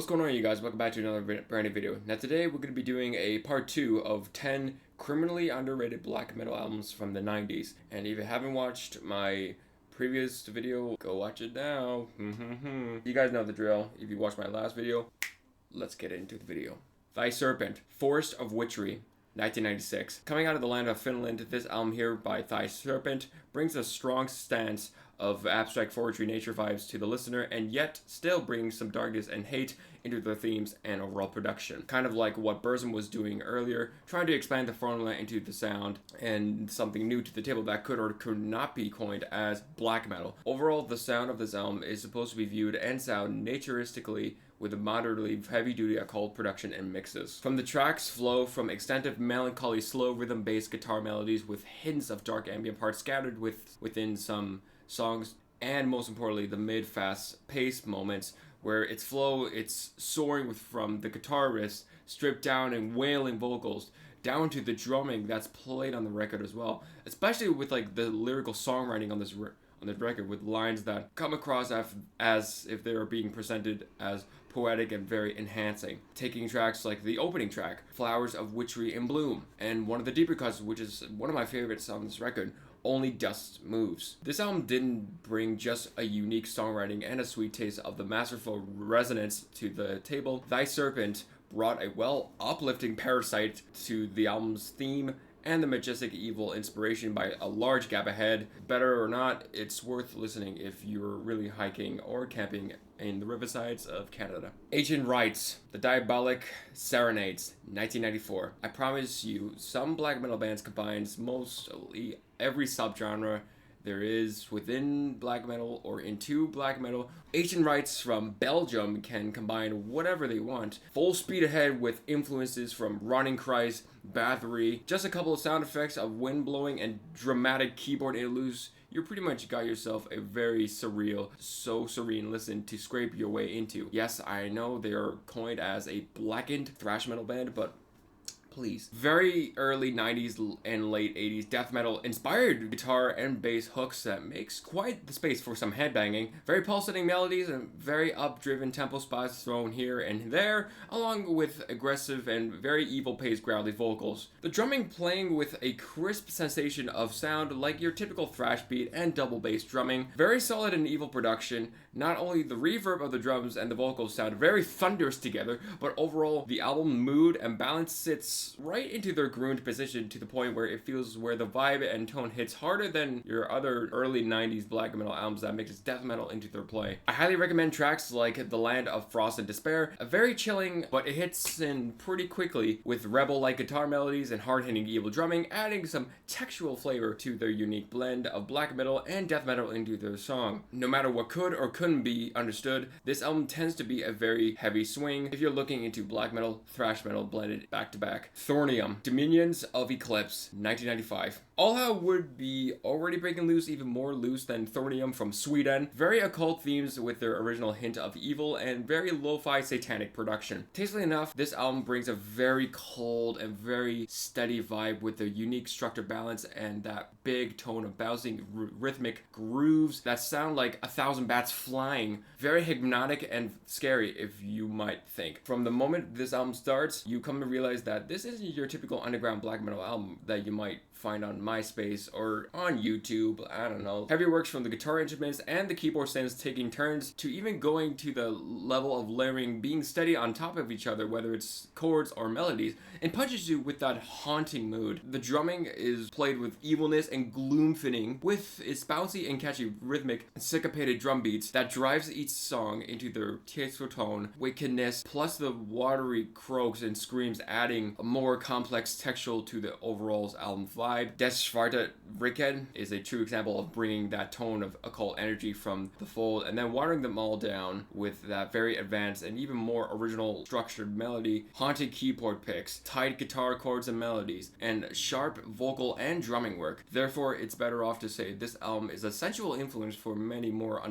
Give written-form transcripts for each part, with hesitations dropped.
What's going on, you guys? Welcome back to another brand new video. Now today we're going to be doing a part 2 of 10 criminally underrated black metal albums from the 90s. And if you haven't watched my previous video, go watch it now. You guys know the drill. If you watched my last video, let's get into the video. Thy Serpent, Forest of Witchery, 1996. Coming out of the land of Finland, this album here by Thy Serpent brings a strong stance of abstract forestry nature vibes to the listener, and yet still brings some darkness and hate into their themes and overall production. Kind of like what Burzum was doing earlier, trying to expand the formula into the sound and something new to the table that could or could not be coined as black metal. Overall, the sound of this album is supposed to be viewed and sound naturistically with a moderately heavy-duty occult production and mixes. From the tracks flow from extensive melancholy slow rhythm-based guitar melodies with hints of dark ambient parts scattered within some songs, and most importantly the mid-fast paced moments where its flow, it's soaring from the guitar riffs stripped down and wailing vocals down to the drumming that's played on the record as well, especially with like the lyrical songwriting on this record, with lines that come across as if they are being presented as poetic and very enhancing. Taking tracks like the opening track, Flowers of Witchery in Bloom, and one of the deeper cuts, which is one of my favorites on this record, Only Dust Moves. This album didn't bring just a unique songwriting and a sweet taste of the masterful resonance to the table. Thy Serpent brought a uplifting parasite to the album's theme and the majestic evil inspiration by a large gap ahead. Better or not, it's worth listening if you're really hiking or camping in the riversides of Canada. Ancient Rites, The Diabolic Serenades, 1994. I promise you, some black metal bands combines mostly every subgenre there is within black metal or into black metal. Ancient Rites from Belgium can combine whatever they want. Full speed ahead with influences from Running Christ, Bathory, just a couple of sound effects of wind blowing and dramatic keyboard interludes. You pretty much got yourself a very surreal, so serene listen to scrape your way into. Yes, I know they are coined as a blackened thrash metal band, but please. Very early 90s and late 80s death metal inspired guitar and bass hooks that makes quite the space for some headbanging. Very pulsating melodies and very up-driven tempo spots thrown here and there, along with aggressive and very evil-paced growly vocals. The drumming playing with a crisp sensation of sound like your typical thrash beat and double bass drumming. Very solid and evil production. Not only the reverb of the drums and the vocals sound very thunderous together, but overall the album mood and balance sits right into their groomed position to the point where it feels where the vibe and tone hits harder than your other early 90s black metal albums that mixes death metal into their play. I highly recommend tracks like The Land of Frost and Despair, a very chilling, but it hits in pretty quickly with rebel-like guitar melodies and hard-hitting evil drumming, adding some textual flavor to their unique blend of black metal and death metal into their song. No matter what could or couldn't be understood, this album tends to be a very heavy swing if you're looking into black metal, thrash metal blended back to back. Thornium, Dominions of Eclipse, 1995. All would be already breaking loose, even more loose than Thornium from Sweden. Very occult themes with their original hint of evil and very lo-fi satanic production. Tastefully enough, this album brings a very cold and very steady vibe with a unique structure balance and that big tone of bouncing rhythmic grooves that sound like 1,000 bats flying. Very hypnotic and scary, if you might think. From the moment this album starts, you come to realize that this isn't your typical underground black metal album that you might find on MySpace or on YouTube, I don't know. Heavy works from the guitar instruments and the keyboard stands taking turns to even going to the level of layering being steady on top of each other, whether it's chords or melodies, and punches you with that haunting mood. The drumming is played with evilness and gloom fitting with its bouncy and catchy rhythmic syncopated drum beats that drives each song into their tasteful tone, wickedness, plus the watery croaks and screams adding a more complex texture to the overall album vibe. Des Schwarze Ricken is a true example of bringing that tone of occult energy from the fold and then watering them all down with that very advanced and even more original structured melody, haunted keyboard picks, tight guitar chords and melodies, and sharp vocal and drumming work. Therefore, it's better off to say this album is a sensual influence for many more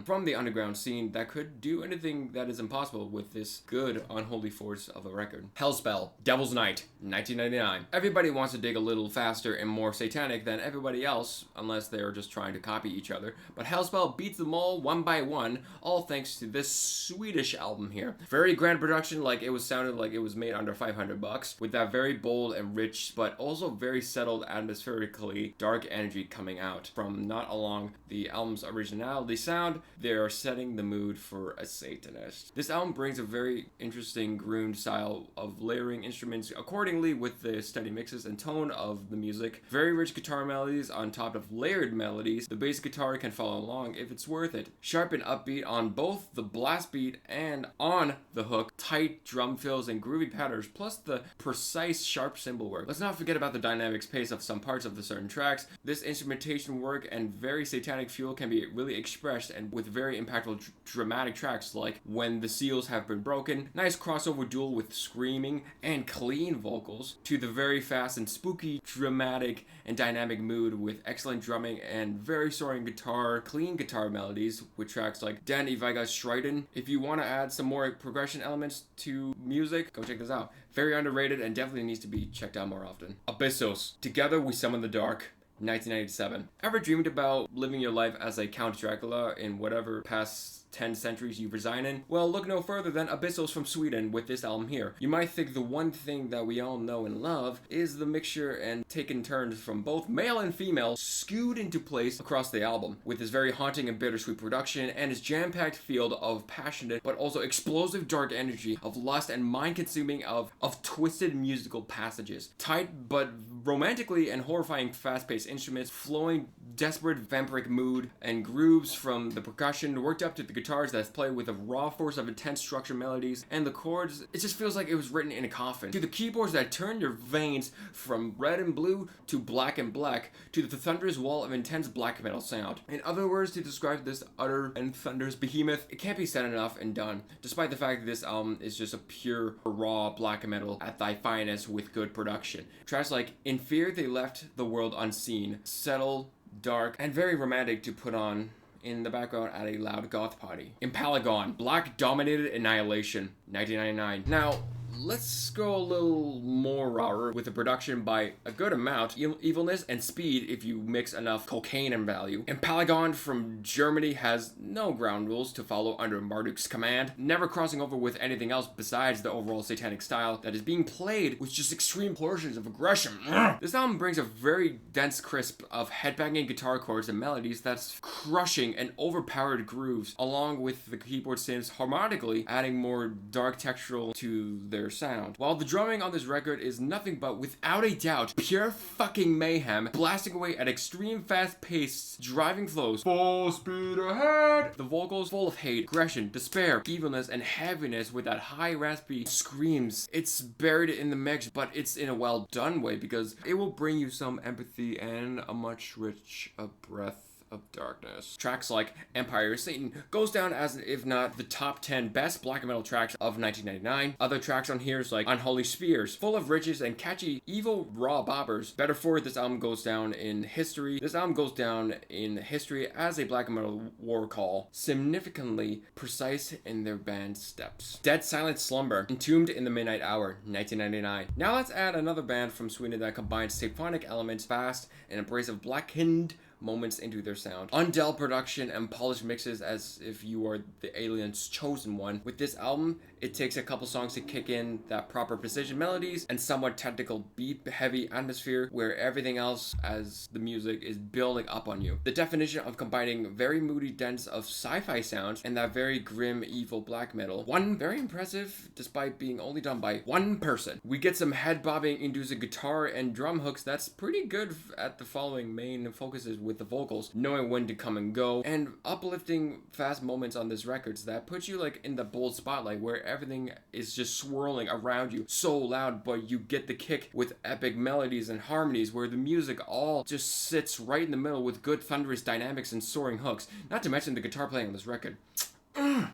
from the underground scene that could do anything that is impossible with this good unholy force of a record. Hellspell, Devil's Night, 1999. Everybody wants to dig a little faster faster and more satanic than everybody else, unless they're just trying to copy each other. But Hellspell beats them all one by one, all thanks to this Swedish album here. Very grand production, like it was sounded like it was made under $500, with that very bold and rich, but also very settled atmospherically dark energy coming out from not along the album's originality sound. They're setting the mood for a Satanist. This album brings a very interesting groomed style of layering instruments accordingly with the steady mixes and tone of the music. Very rich guitar melodies on top of layered melodies. The bass guitar can follow along if it's worth it. Sharp and upbeat on both the blast beat and on the hook. Tight drum fills and groovy patterns, plus the precise sharp cymbal work. Let's not forget about the dynamic pace of some parts of the certain tracks. This instrumentation work and very satanic fuel can be really expressed and with very impactful dramatic tracks like When the Seals Have Been Broken. Nice crossover duel with screaming and clean vocals, to the very fast and spooky, dramatic and dynamic mood with excellent drumming and very soaring guitar, clean guitar melodies with tracks like Den Eviga Striden. If you want to add some more progression elements to music, go check this out. Very underrated and definitely needs to be checked out more often. Abyssos, Together We Summon the Dark, 1997. Ever dreamed about living your life as a Count Dracula in whatever past 10 centuries you reside in? Well, look no further than Abyssos from Sweden with this album here. You might think the one thing that we all know and love is the mixture and taken turns from both male and female skewed into place across the album, with his very haunting and bittersweet production and his jam-packed field of passionate but also explosive dark energy, of lust and mind-consuming of twisted musical passages. Tight but romantically and horrifying fast-paced instruments, flowing desperate vampiric mood and grooves from the percussion worked up to the guitars that play with a raw force of intense structure melodies, and the chords, it just feels like it was written in a coffin. To the keyboards that turn your veins from red and blue to black and black, to the thunderous wall of intense black metal sound. In other words, to describe this utter and thunderous behemoth, it can't be said enough and done, despite the fact that this album is just a pure, raw black metal at thy finest with good production. Tracks like In Fear They Left the World Unseen, settle, dark, and very romantic to put on in the background at a loud goth party. Empaligon, Black Dominated Annihilation, 1999. Now, let's go a little more rawer with the production by a good amount. Evilness and speed if you mix enough cocaine and value. Empaligon from Germany has no ground rules to follow under Marduk's command, never crossing over with anything else besides the overall satanic style that is being played with just extreme portions of aggression. This album brings a very dense crisp of headbanging guitar chords and melodies that's crushing and overpowered grooves, along with the keyboard synths harmonically adding more dark textural to their sound. While the drumming on this record is nothing but, without a doubt, pure fucking mayhem, blasting away at extreme fast-paced driving flows, full speed ahead. The vocals full of hate, aggression, despair, evilness, and heaviness with that high raspy screams. It's buried in the mix, but it's in a well done way because it will bring you some empathy and a much rich breath of darkness. Tracks like Empire of Satan goes down as, if not the top 10 best black metal tracks of 1999. Other tracks on here is like Unholy Spheres, full of riches and catchy, evil, raw bobbers. Better for it, this album goes down in history. This album goes down in history as a black metal war call, significantly precise in their band steps. Dead Silent Slumber, Entombed in the Midnight Hour, 1999. Now let's add another band from Sweden that combines symphonic elements, fast, and abrasive blackened moments into their sound. Undealt production and polished mixes as if you are the alien's chosen one. With this album, it takes a couple songs to kick in that proper precision melodies and somewhat technical beat-heavy atmosphere where everything else as the music is building up on you. The definition of combining very moody dents of sci-fi sounds and that very grim, evil black metal. One, very impressive despite being only done by one person. We get some head-bobbing inducing guitar and drum hooks that's pretty good at the following main focuses with the vocals, knowing when to come and go, and uplifting fast moments on this record that puts you like in the bold spotlight where everything is just swirling around you so loud, but you get the kick with epic melodies and harmonies where the music all just sits right in the middle with good thunderous dynamics and soaring hooks, not to mention the guitar playing on this record.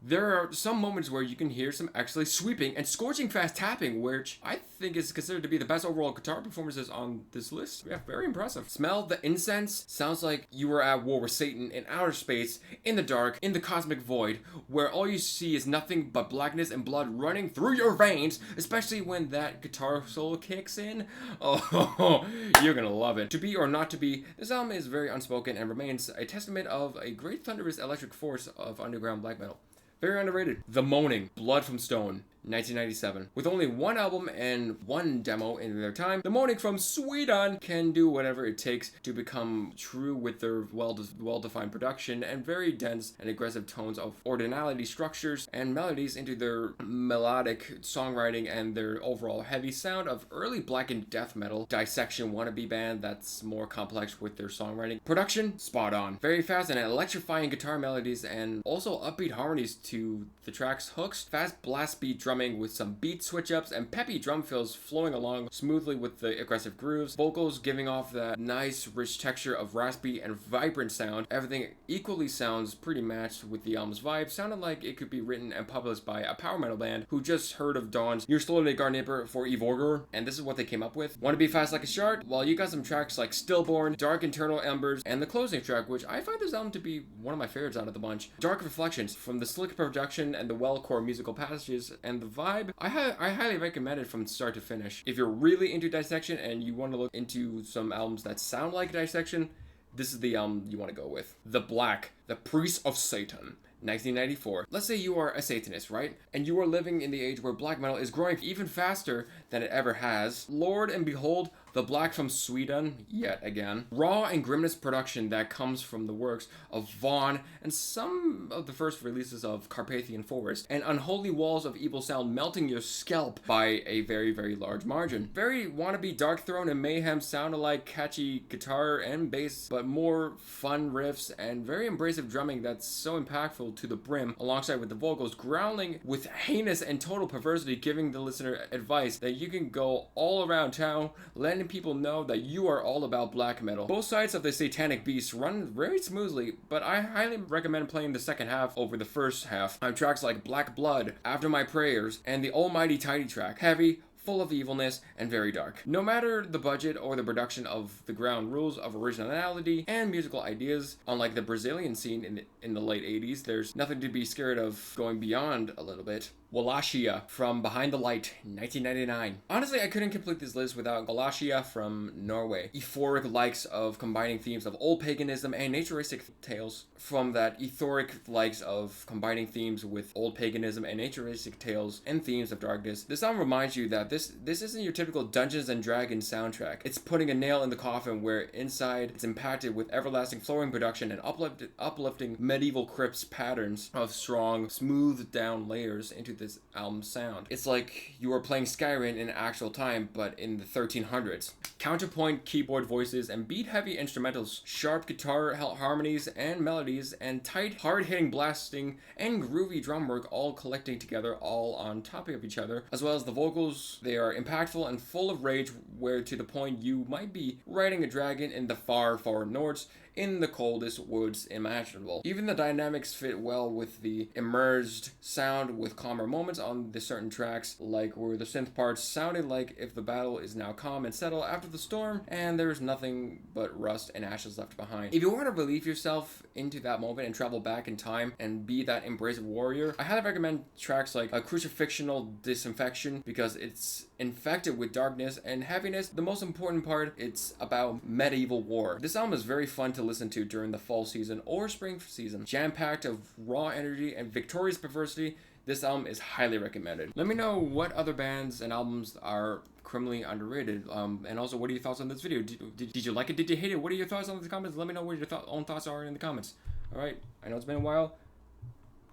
There are some moments where you can hear some actually sweeping and scorching fast tapping, which I think is considered to be the best overall guitar performances on this list. Yeah, very impressive. Smell the incense. Sounds like you were at war with Satan in outer space, in the dark, in the cosmic void, where all you see is nothing but blackness and blood running through your veins, especially when that guitar solo kicks in. Oh, you're gonna love it. To be or not to be, this album is very unspoken and remains a testament of a great thunderous electric force of underground black metal. Very underrated. The Moaning, Blood from Stone, 1997. With only one album and one demo in their time, The Moaning from Sweden can do whatever it takes to become true with their well-defined production and very dense and aggressive tones of ordinality structures and melodies into their melodic songwriting and their overall heavy sound of early blackened death metal dissection wannabe band that's more complex with their songwriting. Production, spot on. Very fast and electrifying guitar melodies and also upbeat harmonies to the track's hooks, fast blast beat drumming with some beat switch ups and peppy drum fills flowing along smoothly with the aggressive grooves, vocals giving off that nice rich texture of raspy and vibrant sound. Everything equally sounds pretty matched with the album's vibe, sounding like it could be written and published by a power metal band who just heard of Dawn's You're Slowly Garnipper for Evorgor, and this is what they came up with. Want to be fast like a shark? Well, you got some tracks like Stillborn, Dark Internal Embers, and the closing track, which I find this album to be one of my favorites out of the bunch. Dark Reflections, from the slick production and the well-core musical passages and the vibe, I highly recommend it from start to finish. If you're really into dissection and you want to look into some albums that sound like dissection, this is the album you want to go with. The Black, The Priest of Satan, 1994. Let's say you are a Satanist, right? And you are living in the age where black metal is growing even faster than it ever has. Lord and behold, The Black from Sweden, yet again. Raw and grimness production that comes from the works of Vaughn and some of the first releases of Carpathian Forest, and unholy walls of evil sound melting your scalp by a very, very large margin. Very wannabe Dark Throne and Mayhem sound alike, catchy guitar and bass, but more fun riffs and very abrasive drumming that's so impactful to the brim, alongside with the vocals growling with heinous and total perversity, giving the listener advice that you can go all around town, letting people know that you are all about black metal. Both sides of the satanic beast run very smoothly, but I highly recommend playing the second half over the first half on tracks like Black Blood, After My Prayers, and the almighty Tidy track. Heavy, full of evilness, and very dark. No matter the budget or the production of the ground rules of originality and musical ideas, unlike the Brazilian scene in the late 80s, there's nothing to be scared of going beyond a little bit. Wallachia, from Behind the Light, 1999. Honestly, I couldn't complete this list without Wallachia from Norway. Euphoric likes of combining themes of old paganism and naturistic tales. From that etheric likes of combining themes with old paganism and naturistic tales and themes of darkness. This song reminds you that this isn't your typical Dungeons and Dragons soundtrack. It's putting a nail in the coffin where inside it's impacted with everlasting flowing production and uplifting medieval crypts patterns of strong, smoothed down layers into this album's sound. It's like you are playing Skyrim in actual time, but in the 1300s. Counterpoint keyboard voices and beat-heavy instrumentals, sharp guitar harmonies and melodies, and tight, hard-hitting blasting and groovy drum work all collecting together, all on top of each other, as well as the vocals. They are impactful and full of rage, where to the point you might be riding a dragon in the far north in the coldest woods imaginable. Even the dynamics fit well with the immersed sound, with calmer moments on the certain tracks, like where the synth parts sounded like if the battle is now calm and settled after the storm, and there's nothing but rust and ashes left behind. If you want to relieve yourself into that moment and travel back in time and be that embracive warrior, I highly recommend tracks like A Crucifixional Disinfection, because it's infected with darkness and heaviness. The most important part, it's about medieval war. This album is very fun to listen to during the fall season or spring season. Jam-packed of raw energy and victorious perversity, this album is highly recommended. Let me know what other bands and albums are criminally underrated, and also what are your thoughts on this video? Did you like it? Did you hate it? What are your thoughts on the comments? Let me know what your own thoughts are in the comments. Alright, I know it's been a while.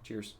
Cheers.